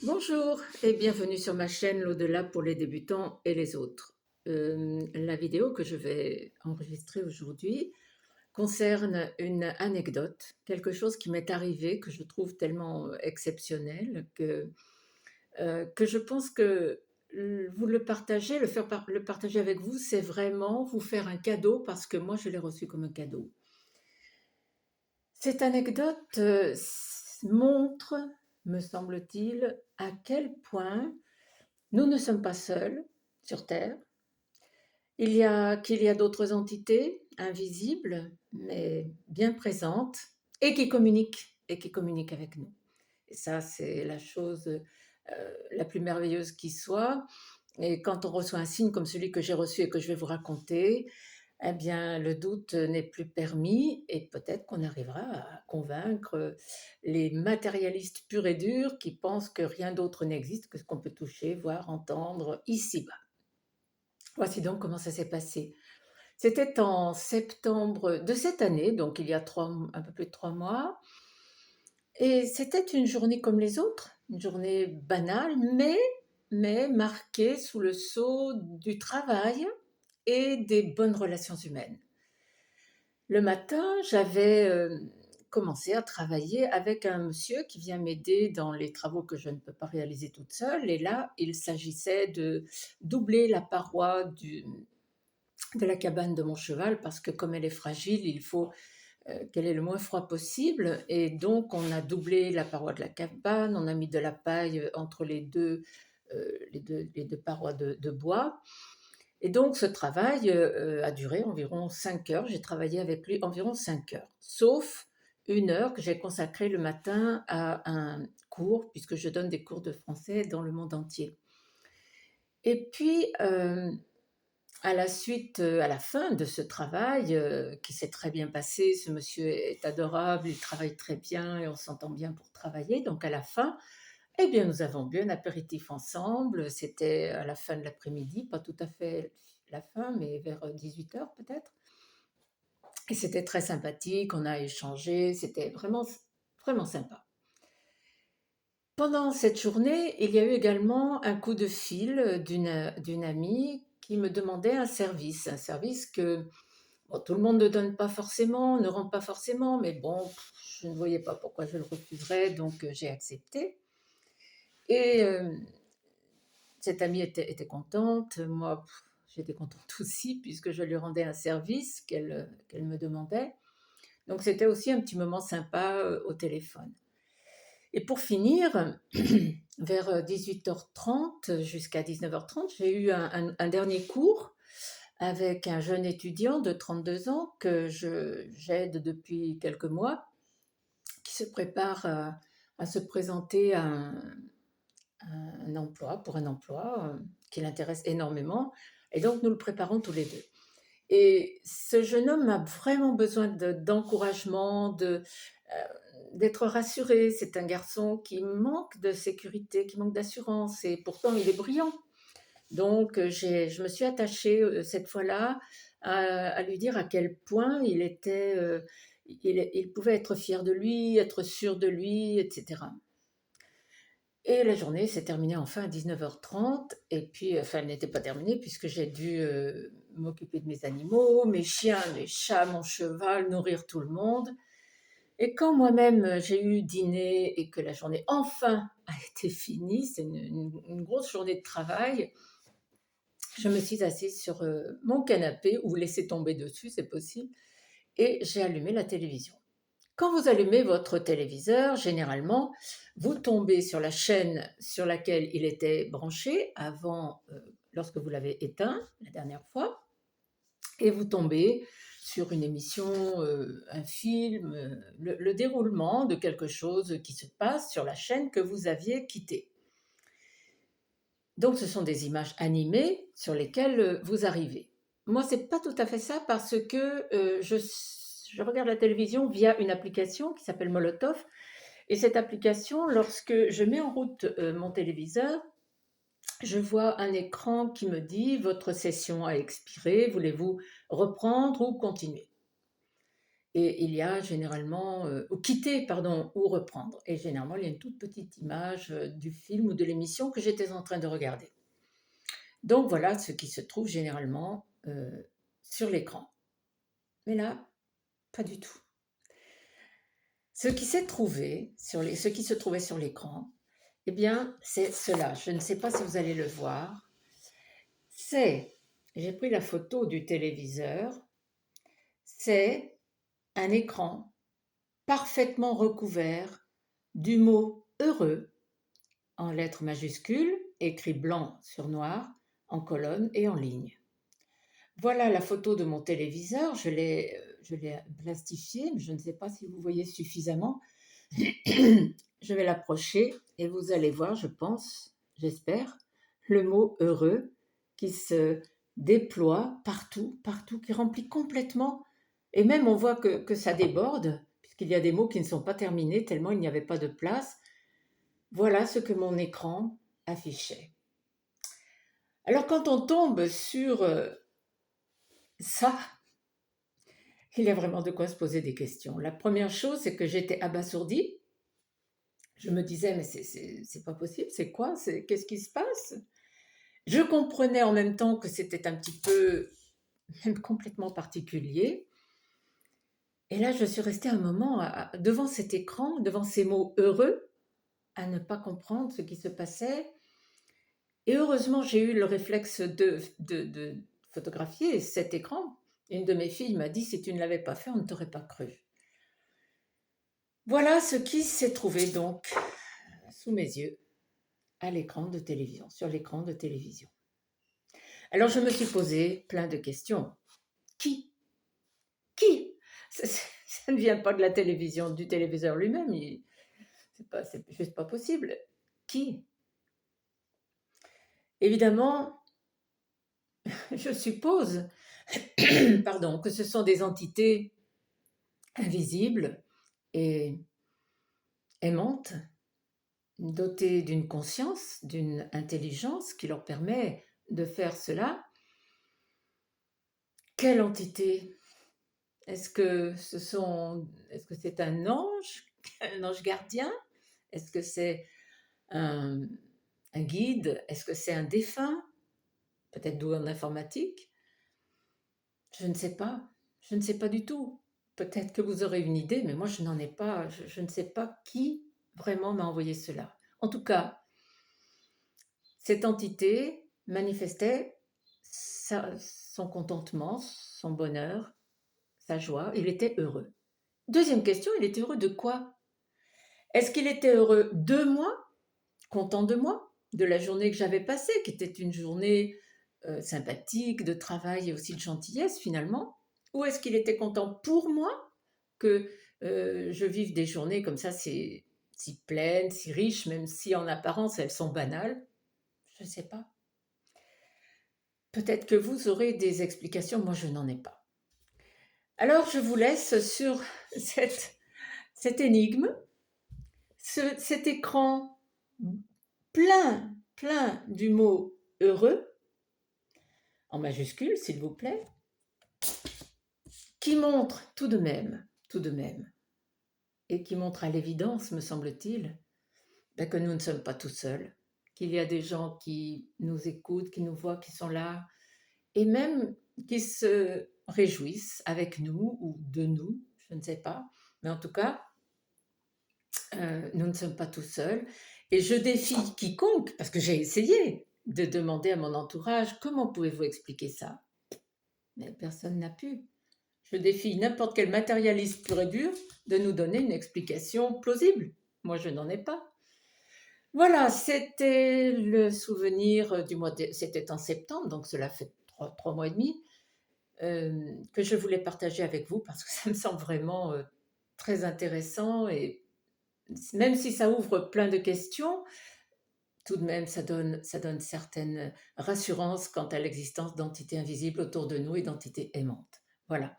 Bonjour et bienvenue sur ma chaîne L'au-delà pour les débutants et les autres. La vidéo que je vais enregistrer aujourd'hui concerne une anecdote, quelque chose qui m'est arrivé que je trouve tellement exceptionnel que je pense que vous le partager, le partager avec vous, c'est vraiment vous faire un cadeau parce que moi je l'ai reçu comme un cadeau. Cette anecdote montre, me semble-t-il, à quel point nous ne sommes pas seuls sur Terre. Qu'il y a d'autres entités invisibles, mais bien présentes, et qui communiquent avec nous. Et ça, c'est la chose la plus merveilleuse qui soit. Et quand on reçoit un signe comme celui que j'ai reçu et que je vais vous raconter, eh bien, le doute n'est plus permis et peut-être qu'on arrivera à convaincre les matérialistes purs et durs qui pensent que rien d'autre n'existe que ce qu'on peut toucher, voir, entendre ici-bas. Voici donc comment ça s'est passé. C'était en septembre de cette année, donc il y a un peu plus de 3 mois, et c'était une journée comme les autres, une journée banale, mais marquée sous le sceau du travail et des bonnes relations humaines. Le matin, j'avais commencé à travailler avec un monsieur qui vient m'aider dans les travaux que je ne peux pas réaliser toute seule, et là, il s'agissait de doubler la paroi de la cabane de mon cheval parce que comme elle est fragile, il faut qu'elle ait le moins froid possible. Et donc, on a doublé la paroi de la cabane, on a mis de la paille entre les deux parois de bois. Et donc, ce travail a duré environ 5 heures. J'ai travaillé avec lui environ 5 heures, sauf 1 heure que j'ai consacrée le matin à un cours, puisque je donne des cours de français dans le monde entier. Et puis, à la fin de ce travail, qui s'est très bien passé, ce monsieur est adorable, il travaille très bien et on s'entend bien pour travailler. Donc à la fin, eh bien, nous avons bu un apéritif ensemble. C'était à la fin de l'après-midi, pas tout à fait la fin, mais vers 18 heures peut-être. Et c'était très sympathique, on a échangé, c'était vraiment, vraiment sympa. Pendant cette journée, il y a eu également un coup de fil d'une amie qui me demandait un service que bon, tout le monde ne donne pas forcément, ne rend pas forcément, mais bon, je ne voyais pas pourquoi je le refuserais, donc j'ai accepté. Et cette amie était contente, moi j'étais contente aussi puisque je lui rendais un service qu'elle me demandait. Donc c'était aussi un petit moment sympa au téléphone. Et pour finir, vers 18h30 jusqu'à 19h30, j'ai eu un dernier cours avec un jeune étudiant de 32 ans que j'aide depuis quelques mois, qui se prépare à se présenter à un emploi, pour un emploi qui l'intéresse énormément. Et donc, nous le préparons tous les deux. Et ce jeune homme a vraiment besoin d'encouragement, d'être rassuré. C'est un garçon qui manque de sécurité, qui manque d'assurance, et pourtant il est brillant. Donc, je me suis attachée cette fois-là à lui dire à quel point il pouvait être fier de lui, être sûr de lui, etc. Et la journée s'est terminée enfin à 19h30. Et puis, enfin, elle n'était pas terminée puisque j'ai dû m'occuper de mes animaux, mes chiens, mes chats, mon cheval, nourrir tout le monde. Et quand moi-même j'ai eu dîner et que la journée enfin a été finie, c'est une grosse journée de travail, je me suis assise sur mon canapé ou laissé tomber dessus, c'est possible, et j'ai allumé la télévision. Quand vous allumez votre téléviseur, généralement, vous tombez sur la chaîne sur laquelle il était branché avant, lorsque vous l'avez éteint la dernière fois, et vous tombez sur une émission, un film, le déroulement de quelque chose qui se passe sur la chaîne que vous aviez quittée. Donc ce sont des images animées sur lesquelles vous arrivez. Moi, c'est pas tout à fait ça parce que je regarde la télévision via une application qui s'appelle Molotov. Et cette application, lorsque je mets en route mon téléviseur, je vois un écran qui me dit votre session a expiré, voulez-vous reprendre ou continuer? et il y a généralement, ou quitter pardon, ou reprendre et généralement il y a une toute petite image, du film ou de l'émission que j'étais en train de regarder. Donc voilà ce qui se trouve généralement, sur l'écran. Mais là, pas du tout. Ce qui se trouvait sur l'écran, eh bien, c'est cela. Je ne sais pas si vous allez le voir. C'est, j'ai pris la photo du téléviseur, c'est un écran parfaitement recouvert du mot heureux en lettres majuscules, écrit blanc sur noir, en colonne et en ligne. Voilà la photo de mon téléviseur, je l'ai plastifié, mais je ne sais pas si vous voyez suffisamment. Je vais l'approcher et vous allez voir, je pense, j'espère, le mot heureux qui se déploie partout, partout, qui remplit complètement. Et même on voit que ça déborde, puisqu'il y a des mots qui ne sont pas terminés, tellement il n'y avait pas de place. Voilà ce que mon écran affichait. Alors quand on tombe sur ça, il y a vraiment de quoi se poser des questions. La première chose, c'est que j'étais abasourdie. Je me disais, mais c'est pas possible, c'est quoi? Qu'est-ce qui se passe? Je comprenais en même temps que c'était un petit peu, même complètement particulier. Et là, je suis restée un moment devant cet écran, devant ces mots heureux, à ne pas comprendre ce qui se passait. Et heureusement, j'ai eu le réflexe de photographier cet écran. Une de mes filles m'a dit, si tu ne l'avais pas fait, on ne t'aurait pas cru. Voilà ce qui s'est trouvé donc sous mes yeux à l'écran de télévision, sur l'écran de télévision. Alors je me suis posé plein de questions. Qui? Qui? Ça ne vient pas de la télévision, du téléviseur lui-même. C'est juste pas possible. Qui? Évidemment, je suppose, pardon, que ce sont des entités invisibles et aimantes, dotées d'une conscience, d'une intelligence qui leur permet de faire cela. Quelle entité? Est-ce que c'est un ange gardien? Est-ce que c'est un, un guide? Est-ce que c'est un défunt? Peut-être doué en informatique? Je ne sais pas. Je ne sais pas du tout. Peut-être que vous aurez une idée, mais moi je n'en ai pas. Je ne sais pas qui vraiment m'a envoyé cela. En tout cas, cette entité manifestait son contentement, son bonheur, sa joie. Il était heureux. Deuxième question, il était heureux de quoi? Est-ce qu'il était heureux de moi, content de moi, de la journée que j'avais passée, qui était une journée sympathique, de travail et aussi de gentillesse finalement? Ou est-ce qu'il était content pour moi que je vive des journées comme ça, si pleines, si riches, même si en apparence elles sont banales? Je ne sais pas. Peut-être que vous aurez des explications, moi je n'en ai pas. Alors je vous laisse sur cette énigme, cet écran plein, plein du mot heureux, en majuscule s'il vous plaît, qui montre tout de même, et qui montre à l'évidence, me semble-t-il, que nous ne sommes pas tout seuls, qu'il y a des gens qui nous écoutent, qui nous voient, qui sont là, et même qui se réjouissent avec nous ou de nous, je ne sais pas, mais en tout cas, nous ne sommes pas tout seuls. Et je défie quiconque, parce que j'ai essayé de demander à mon entourage, comment pouvez-vous expliquer ça? Mais personne n'a pu. Je défie n'importe quel matérialiste pur et dur de nous donner une explication plausible. Moi, je n'en ai pas. Voilà, c'était le souvenir du mois c'était en septembre, donc cela fait 3 mois et demi, que je voulais partager avec vous parce que ça me semble vraiment très intéressant et même si ça ouvre plein de questions, tout de même, ça donne certaines rassurances quant à l'existence d'entités invisibles autour de nous et d'entités aimantes. Voilà.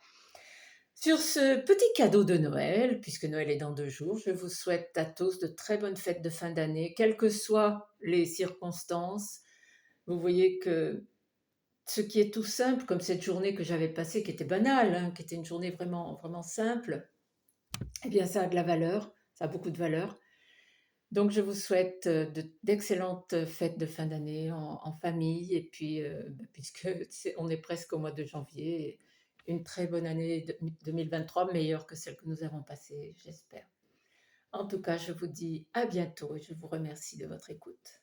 Sur ce petit cadeau de Noël, puisque Noël est dans 2 jours, je vous souhaite à tous de très bonnes fêtes de fin d'année, quelles que soient les circonstances. Vous voyez que ce qui est tout simple, comme cette journée que j'avais passée, qui était banale, hein, qui était une journée vraiment, vraiment simple, eh bien, ça a de la valeur, ça a beaucoup de valeur. Donc, je vous souhaite d'excellentes fêtes de fin d'année en famille, et puis, puisque on est presque au mois de janvier, une très bonne année 2023, meilleure que celle que nous avons passée, j'espère. En tout cas, je vous dis à bientôt et je vous remercie de votre écoute.